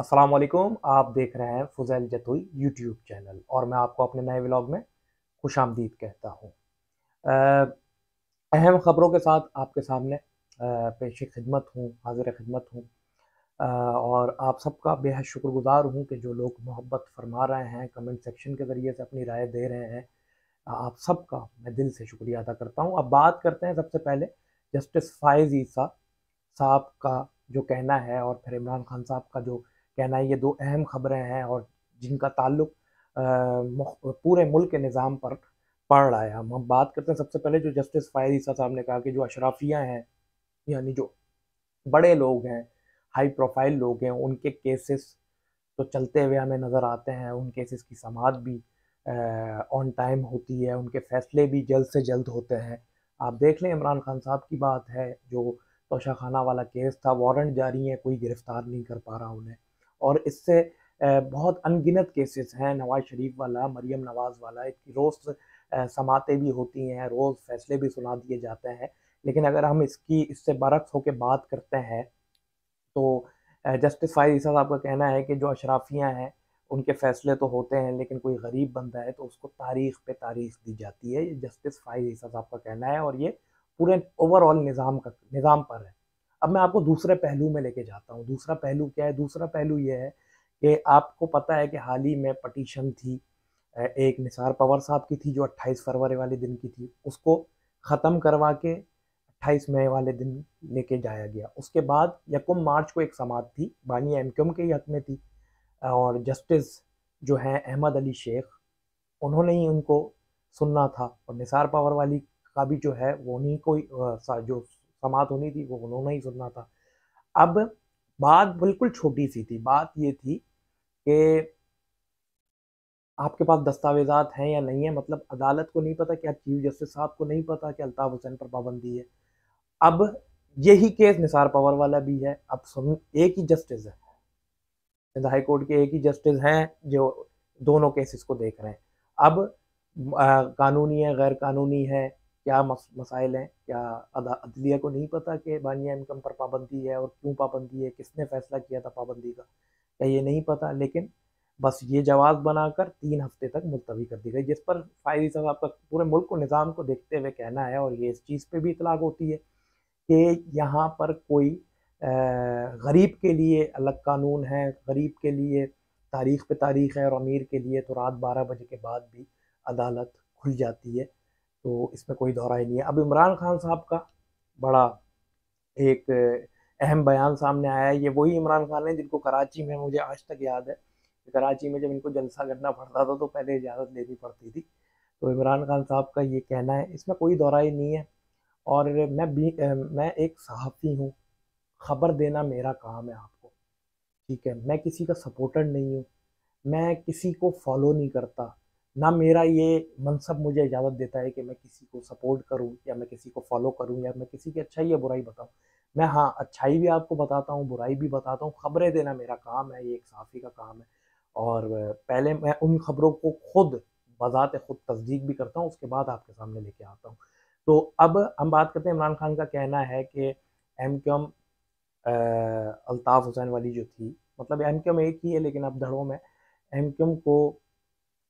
अस्सलाम वालेकुम। आप देख रहे हैं फ़ुज़ैल जतोई यूट्यूब चैनल और मैं आपको अपने नए व्लॉग में खुशामदीद कहता हूँ। अहम ख़बरों के साथ आपके सामने पेश खिदमत हूँ, हाज़िर खिदमत हूँ। और आप सबका बेहद शुक्रगुज़ार हूँ कि जो लोग मोहब्बत फ़रमा रहे हैं, कमेंट सेक्शन के ज़रिए से अपनी राय दे रहे हैं। आप सबका मैं दिल से शुक्रिया अदा करता हूँ। अब बात करते हैं सबसे पहले जस्टिस फ़ाइज़ ईसा साहब का जो कहना है और फिर इमरान खान साहब का जो कहना है, ये 2 अहम ख़बरें हैं और जिनका ताल्लुक पूरे मुल्क के निज़ाम पर पड़ रहा है। हम बात करते हैं सबसे पहले जो जस्टिस फ़ाइज़ ईसा साहब ने कहा कि जो अशराफियाँ हैं, यानी जो बड़े लोग हैं, हाई प्रोफ़ाइल लोग हैं, उनके केसेस तो चलते हुए हमें नज़र आते हैं। उन केसेस की समाअत भी ऑन टाइम होती है, उनके फ़ैसले भी जल्द से जल्द होते हैं। आप देख लें, इमरान खान साहब की बात है, जो तोशाखाना वाला केस था, वारंट जारी है, कोई गिरफ़्तार नहीं कर पा रहा उन्हें। और इससे बहुत अनगिनत केसेस हैं, नवाज़ शरीफ वाला, मरियम नवाज़ वाला, इनकी रोज़ समाअतें भी होती हैं, रोज़ फ़ैसले भी सुना दिए जाते हैं। लेकिन अगर हम इससे बरअक्स होके बात करते हैं, तो जस्टिस फ़ाइज़ ईसा साहब का कहना है कि जो अशराफियाँ हैं, उनके फ़ैसले तो होते हैं, लेकिन कोई गरीब बंदा है तो उसको तारीख़ पे तारीख़ दी जाती है। ये जस्टिस फ़ाइज़ ईसा साहब का कहना है और ये पूरे ओवरऑल निज़ाम पर है। अब मैं आपको दूसरे पहलू में लेके जाता हूँ। दूसरा पहलू क्या है? दूसरा पहलू ये है कि आपको पता है कि हाल ही में पटिशन थी, एक निसार पवर साहब की थी जो 28 फरवरी वाले दिन की थी। उसको ख़त्म करवा के 28 मई वाले दिन लेके जाया गया। उसके बाद यकम मार्च को एक समाअत थी, बानी एमक्यूम के ही हक में थी और जस्टिस जो हैं अहमद अली शेख, उन्होंने ही उनको सुनना था और निसार पावर वाली का भी जो है वो उन्हीं को ही जो समाअत होनी थी वो उन्होंने ही सुनना था। अब बात बिल्कुल छोटी-सी थी, बात ये थी कि आपके पास दस्तावेज़ात हैं या नहीं है, मतलब अदालत को नहीं पता, क्या चीफ जस्टिस साहब को नहीं पता कि अल्ताफ़ हुसैन पर पाबंदी है। अब यही केस निसार पवर वाला भी है। अब सुन, एक ही जस्टिस है, सिंध हाई कोर्ट के एक ही जस्टिस हैं जो दोनों केसेस को देख रहे हैं। अब कानूनी है, गैर कानूनी है, क्या मसाइल हैं, क्या अदलिया को नहीं पता कि बानिया इनकम पर पाबंदी है और क्यों पाबंदी है, किसने फैसला किया था पाबंदी का, क्या ये नहीं पता। लेकिन बस ये जवाब बनाकर 3 हफ्ते तक मुलतवी कर दी गई, जिस पर फायरी साहब का पूरे मुल्क को निज़ाम को देखते हुए कहना है और ये इस चीज़ पे भी इतलाक होती है कि यहाँ पर कोई गरीब के लिए अलग कानून है, गरीब के लिए तारीख पे तारीख है और अमीर के लिए तो रात 12 बजे के बाद भी अदालत खुल जाती है। तो इसमें कोई दो राय नहीं है। अब इमरान खान साहब का बड़ा एक अहम बयान सामने आया है। ये वही इमरान खान है जिनको कराची में, मुझे आज तक याद है कि कराची में जब इनको जलसा करना पड़ता था तो पहले इजाज़त लेनी पड़ती थी। तो इमरान खान साहब का ये कहना है, इसमें कोई दो राय नहीं है। और मैं एक सहाफ़ी हूँ, खबर देना मेरा काम है आपको, ठीक है? मैं किसी का सपोर्टर नहीं हूँ, मैं किसी को फॉलो नहीं करता, ना मेरा ये मनसब मुझे इजाज़त देता है कि मैं किसी को सपोर्ट करूँ या मैं किसी को फॉलो करूँ या मैं किसी की अच्छाई या बुराई बताऊँ। मैं हाँ, अच्छाई भी आपको बताता हूँ, बुराई भी बताता हूँ, खबरें देना मेरा काम है, ये एक सहाफ़ी का काम है। और पहले मैं उन खबरों को खुद बज़ात खुद तस्दीक भी करता हूँ, उसके बाद आपके सामने लेके आता हूँ। तो अब हम बात करते हैं, इमरान खान का कहना है कि एमक्यूएम अल्ताफ़ हुसैन वाली जो थी, मतलब एमक्यूएम एक ही है लेकिन अब धड़ों में एमक्यूएम को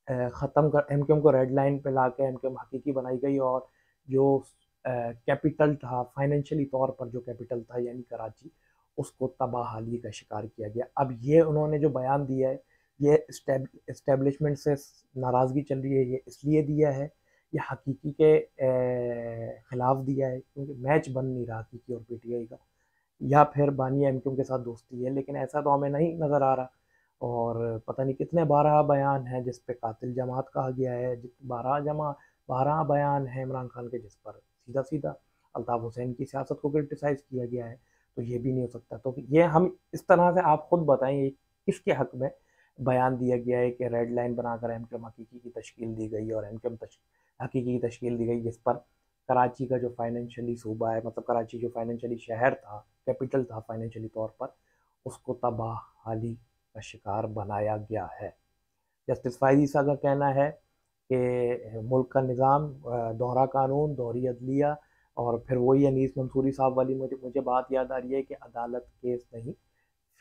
ख़त्म कर एमक्यूएम को रेड लाइन पे लाके एमक्यूएम हकीकी बनाई गई और जो कैपिटल था, फाइनेंशियली तौर पर जो कैपिटल था यानी कराची, उसको तबाहली का शिकार किया गया। अब ये उन्होंने जो बयान दिया है, ये एस्टेब्लिशमेंट से नाराज़गी चल रही है, ये इसलिए दिया है, ये हकीकी के खिलाफ दिया है क्योंकि मैच बन नहीं रहा हकीकी और पीटीआई का, या फिर बानिया एमक्यूएम के साथ दोस्ती है, लेकिन ऐसा तो हमें नहीं नज़र आ रहा। और पता नहीं कितने 12 बयान हैं जिस पे कातिल जमात कहा गया है, 12 बयान हैं इमरान खान के जिस पर सीधा-सीधा अल्ताफ़ हुसैन की सियासत को क्रिटिसाइज़ किया गया है, तो ये भी नहीं हो सकता। तो ये हम इस तरह से, आप खुद बताएँ, किसके हक़ में बयान दिया गया है कि रेड लाइन बनाकर एमक्यूएम हकीकी की तश्कील दी गई और एमक्यूएम हकीकी की तश्कील दी गई, जिस पर कराची का जो फाइनेंशियली सूबा है, मतलब कराची जो फाइनेंशियली शहर था, कैपिटल था फाइनेंशियली तौर पर, उसको तबाहली का शिकार बनाया गया है। जस्टिस फ़ाइज़ ईसा का कहना है कि मुल्क का निज़ाम, दोहरा कानून, दोहरी अदलिया और फिर वही अनीस मंसूरी साहब वाली मुझे मुझे बात याद आ रही है कि अदालत केस नहीं,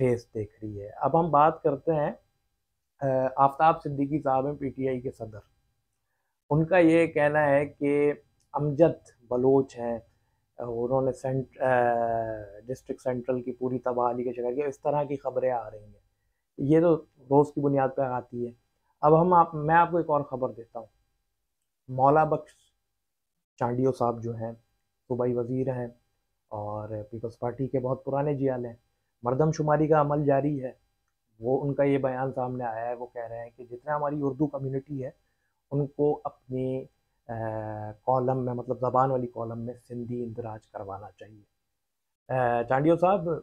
फेस देख रही है। अब हम बात करते हैं आफ्ताब सिद्दीकी साहब हैं, पीटीआई के सदर। उनका ये कहना है कि अमजद बलोच हैं, उन्होंने डिस्ट्रिक्ट सेंट्रल की पूरी तबाही का शिकार किया। इस तरह की खबरें आ रही हैं, ये तो रोज़ की बुनियाद पर आती है। अब मैं आपको एक और ख़बर देता हूँ। मौला बख्श चांडियो साहब जो हैं, सूबाई वज़ीर हैं और पीपल्स पार्टी के बहुत पुराने जियाल हैं, मरदमशुमारी का अमल जारी है। वो उनका ये बयान सामने आया है, वो कह रहे हैं कि जितना हमारी उर्दू कम्युनिटी है उनको अपनी कॉलम में, मतलब ज़बान वाली कॉलम में सिंधी इंदराज करवाना चाहिए। चांडियो साहब,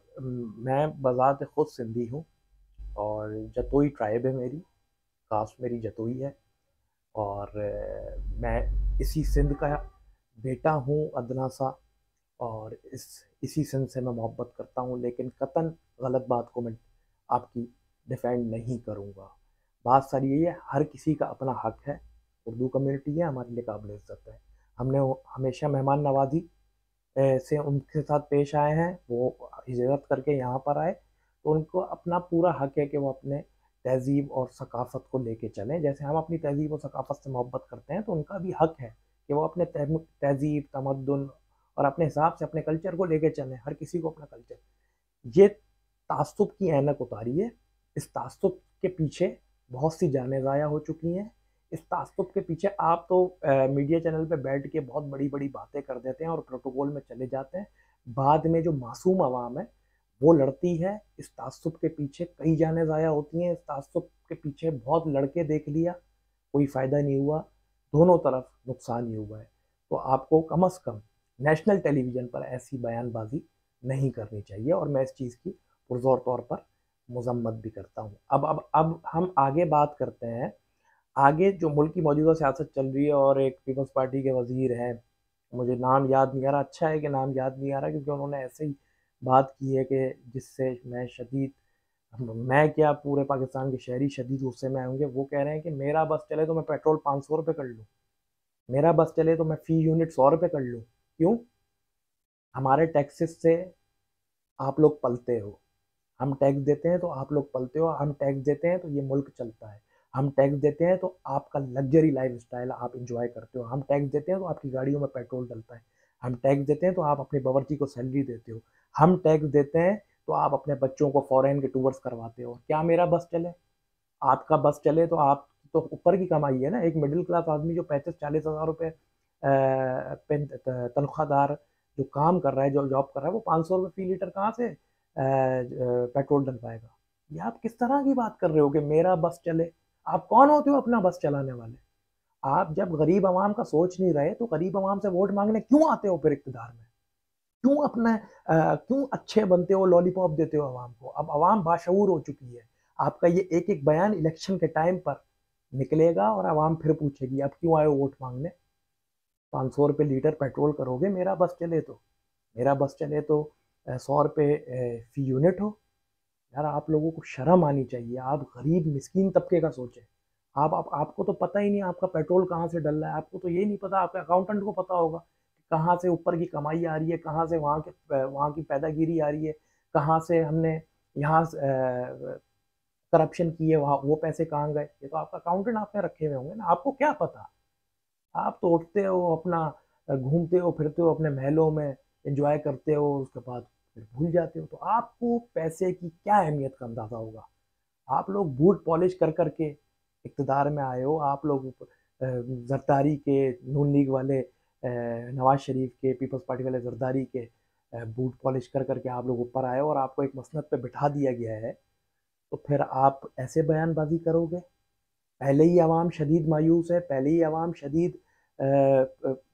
मैं बज़ात ख़ुद सिंधी हूँ और जतोई ट्राइब है मेरी, कास्ट मेरी जतोई है और मैं इसी सिंध का बेटा हूँ अदना सा, और इसी सिंध से मैं मोहब्बत करता हूँ, लेकिन कतन गलत बात को मैं आपकी डिफेंड नहीं करूँगा। बात सारी यही है, हर किसी का अपना हक है। उर्दू कम्युनिटी है, हमारे लिए काबिल इज़्ज़त है। हमने हमेशा मेहमान नवाजी से उनके साथ पेश आए हैं। वो हिजरत करके यहाँ पर आए तो उनको अपना पूरा हक है कि वो अपने तहज़ीब और सकाफ़त को लेके चलें। जैसे हम अपनी तहज़ीब और सकाफ़त से मोहब्बत करते हैं, तो उनका भी हक है कि वो अपने तहज़ीब, तमद्दुन और अपने हिसाब से अपने कल्चर को लेके चलें। हर किसी को अपना कल्चर, ये तासुब की ऐनक उतारिए। इस तासुब के पीछे बहुत सी जानें ज़ाया हो चुकी हैं। इस तासुब के पीछे आप तो मीडिया चैनल पे बैठ के बहुत बड़ी-बड़ी बातें कर देते हैं और प्रोटोकॉल में चले जाते हैं। बाद में जो मासूम आवाम है, वो लड़ती है। इस तासुब के पीछे कई जानें ज़ाया होती हैं। इस तासुब के पीछे बहुत लड़के देख लिया, कोई फ़ायदा नहीं हुआ, दोनों तरफ नुकसान ही हुआ है। तो आपको कम से कम नेशनल टेलीविज़न पर ऐसी बयानबाज़ी नहीं करनी चाहिए और मैं इस चीज़ की पुरज़ोर तौर पर मज़म्मत भी करता हूँ। अब हम आगे बात करते हैं। आगे जो मुल्क की मौजूदा सियासत चल रही है और एक पीपल्स पार्टी के वज़ीर हैं, मुझे नाम याद नहीं आ रहा। अच्छा है कि नाम याद नहीं आ रहा, क्योंकि उन्होंने ऐसे ही बात की है कि जिससे मैं क्या, पूरे पाकिस्तान के शहरी शदीद गुस्से में आएँगे। वो कह रहे हैं कि मेरा बस चले तो मैं पेट्रोल 500 रुपये कर लूँ, मेरा बस चले तो मैं फ़ी यूनिट 100 रुपये कर लूँ। क्यों? हमारे टैक्सेस से आप लोग पलते हो। हम टैक्स देते हैं तो आप लोग पलते हो, हम टैक्स देते हैं तो ये मुल्क चलता है। हम टैक्स देते हैं तो आपका लग्जरी लाइफ़स्टाइल आप एन्जॉय करते हो। हम टैक्स देते हैं तो आपकी गाड़ियों में पेट्रोल डलता है। हम टैक्स देते हैं तो आप अपने बावर्ची को सैलरी देते हो। हम टैक्स देते हैं तो आप अपने बच्चों को फ़ॉरेन के टूर्स करवाते हो। क्या मेरा बस चले? आपका बस चले तो आप तो ऊपर की कमाई है ना। एक मिडिल क्लास आदमी जो 35-40 हज़ार रुपये तनख्वाहदार जो काम कर रहा है, जो जॉब कर रहा है, वो 500 रुपये फ़ी लीटर कहाँ से पेट्रोल डलवाएगा? ये आप किस तरह की बात कर रहे हो कि मेरा बस चले? आप कौन होते हो अपना बस चलाने वाले? आप जब गरीब आवाम का सोच नहीं रहे, तो गरीब आवाम से वोट मांगने क्यों आते हो फिर इक़्तिदार में? क्यों अच्छे बनते हो, लॉलीपॉप देते हो आवाम को? अब आवाम बाशऊर हो चुकी है। आपका ये एक-एक बयान इलेक्शन के टाइम पर निकलेगा और आवाम फिर पूछेगी, अब क्यों आए हो वोट मांगने? 500 रुपये लीटर पेट्रोल करोगे मेरा बस चले तो? मेरा बस चले तो 100 रुपये फ़ी यूनिट हो। यार, आप लोगों को शर्म आनी चाहिए। आप गरीब मिस्कीन तबके का सोचें। आपको तो पता ही नहीं आपका पेट्रोल कहाँ से डल रहा है। आपको तो ये नहीं पता, आपके अकाउंटेंट को पता होगा कि कहाँ से ऊपर की कमाई आ रही है, कहाँ से वहाँ की पैदागिरी आ रही है, कहाँ से हमने यहाँ करप्शन की है, वहाँ वो पैसे कहाँ गए। ये तो आपका अकाउंटेंट आपने रखे हुए होंगे ना, आपको क्या पता। आप तो उठते हो अपना, घूमते हो फिरते हो अपने महलों में, एंजॉय करते हो, उसके बाद फिर भूल जाते हो। तो आपको पैसे की क्या अहमियत का अंदाज़ा होगा। आप लोग बूट पॉलिश कर करके इक़्तिदार में आए हो। आप लोग ज़रदारी के, नून लीग वाले, नवाज़ शरीफ के, पीपल्स पार्टी वाले ज़रदारी के बूट पॉलिश कर करके आप लोग ऊपर आए हो और आपको एक मसनद पे बिठा दिया गया है। तो फिर आप ऐसे बयानबाजी करोगे? पहले ही आवाम शदीद मायूस है, पहले ही आवाम शदीद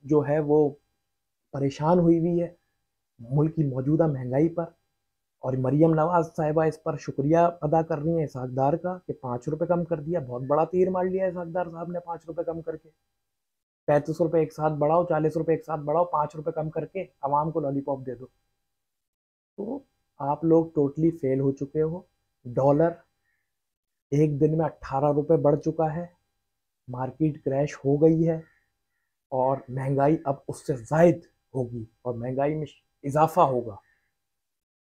जो है वो परेशान हुई है मुल्क की मौजूदा महंगाई पर। और मरियम नवाज़ साहिबा इस पर शुक्रिया अदा कर रही हैं इसहाक़ का कि 5 रुपये कम कर दिया। बहुत बड़ा तीर मार लिया इसहाक़ साहब ने 5 रुपये कम करके। 35 रुपये एक साथ बढ़ाओ, 40 रुपये एक साथ बढ़ाओ, 5 रुपये कम करके आवाम को लॉलीपॉप दे दो। तो आप लोग टोटली फेल हो चुके हो। डॉलर एक दिन में 18 रुपये बढ़ चुका है, मार्केट क्रैश हो गई है और महंगाई अब उससे ज़ायद होगी और महंगाई में इजाफा होगा।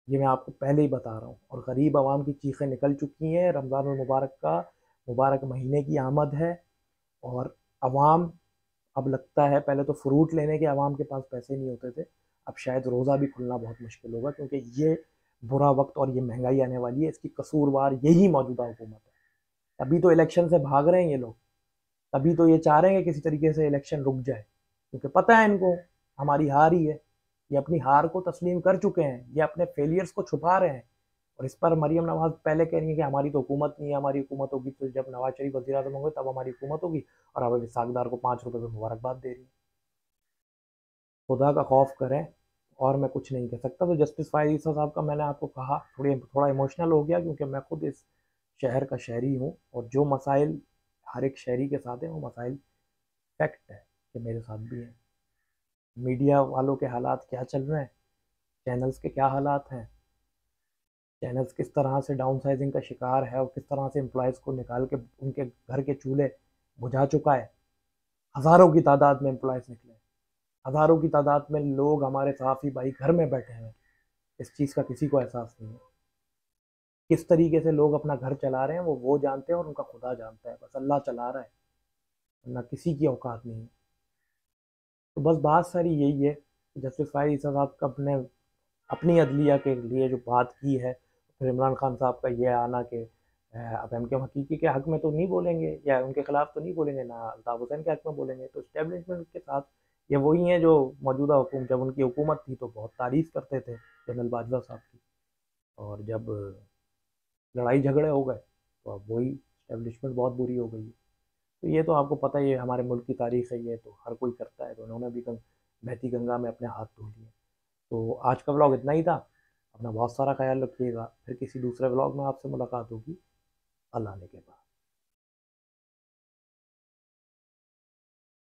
ये मैं आपको पहले ही बता रहा हूँ। और गरीब आवाम की चीखें निकल चुकी हैं। रमज़ान मुबारक का मुबारक महीने की आमद है और अवाम, अब लगता है, पहले तो फ्रूट लेने के अवाम के पास पैसे नहीं होते थे, अब शायद रोज़ा भी खुलना बहुत मुश्किल होगा, क्योंकि ये बुरा वक्त और ये महंगाई आने वाली है, इसकी कसूरवार यही मौजूदा हुकूमत है। तभी तो इलेक्शन से भाग रहे हैं ये लोग, तभी तो ये चाह रहे हैं कि किसी तरीके से इलेक्शन रुक जाए, क्योंकि पता है इनको हमारी हार ही है। ये अपनी हार को तस्लीम कर चुके हैं, ये अपने फेलियर्स को छुपा रहे हैं। और इस पर मरीम नवाज पहले कह रही है कि हमारी तो हुकूमत नहीं है, हमारी हुकूमत होगी तो जब नवाज शरीफ वज़ीर आज़म होंगे तब हमारी हुकूमत होगी, और अब इसाकदार को 5 रुपए में मुबारकबाद दे रही है। खुदा का खौफ करें, और मैं कुछ नहीं कह सकता। तो जस्टिस फायद ईसा साहब का मैंने आपको कहा, थोड़ा इमोशनल हो गया, क्योंकि मैं खुद इस शहर का शहरी हूँ, और जो मसाइल हर एक शहरी के साथ हैं वो मसाइल फैक्ट है कि मेरे साथ भी हैं। मीडिया वालों के हालात क्या चल रहे हैं, चैनल्स के क्या हालात हैं, चैनल्स किस तरह से डाउन साइजिंग का शिकार है, और किस तरह से एम्प्लॉयज़ को निकाल के उनके घर के चूल्हे बुझा चुका है। हज़ारों की तादाद में एम्प्लॉयज़ निकले, हज़ारों की तादाद में लोग, हमारे सहाफ़ी भाई घर में बैठे हैं। इस चीज़ का किसी को एहसास नहीं है। किस तरीके से लोग अपना घर चला रहे हैं वो जानते हैं, और उनका खुदा जानता है, बस अल्लाह चला रहा है, वरना किसी की औकात नहीं है। तो बस बात सारी यही है, जस्टिस फायद ईसा साहब का अपनी अदलिया के लिए जो बात की है, फिर इमरान खान साहब का ये आना कि अब हम क्यों हकीकी के हक़ में तो नहीं बोलेंगे, या उनके ख़िलाफ़ तो नहीं बोलेंगे, ना अल्ताफ़ हुसैन के हक़ में बोलेंगे। तो इस्टेब्लिशमेंट के साथ ये वही हैं जो मौजूदा हुकूमत, जब उनकी हुकूमत थी तो बहुत तारीफ़ करते थे जनरल बाजवा साहब की, और जब लड़ाई झगड़े हो गए तो अब वही इस्टेब्लिशमेंट बहुत बुरी हो गई है। तो ये तो आपको पता ही है, हमारे मुल्क की तारीख़ है, ये तो हर कोई करता है, तो उन्होंने भी बहती गंगा में अपने हाथ धो लिए। तो आज का व्लॉग इतना ही था। अपना बहुत सारा ख्याल रखिएगा, फिर किसी दूसरे व्लॉग में आपसे मुलाकात होगी। अल्लाह ने के बाद।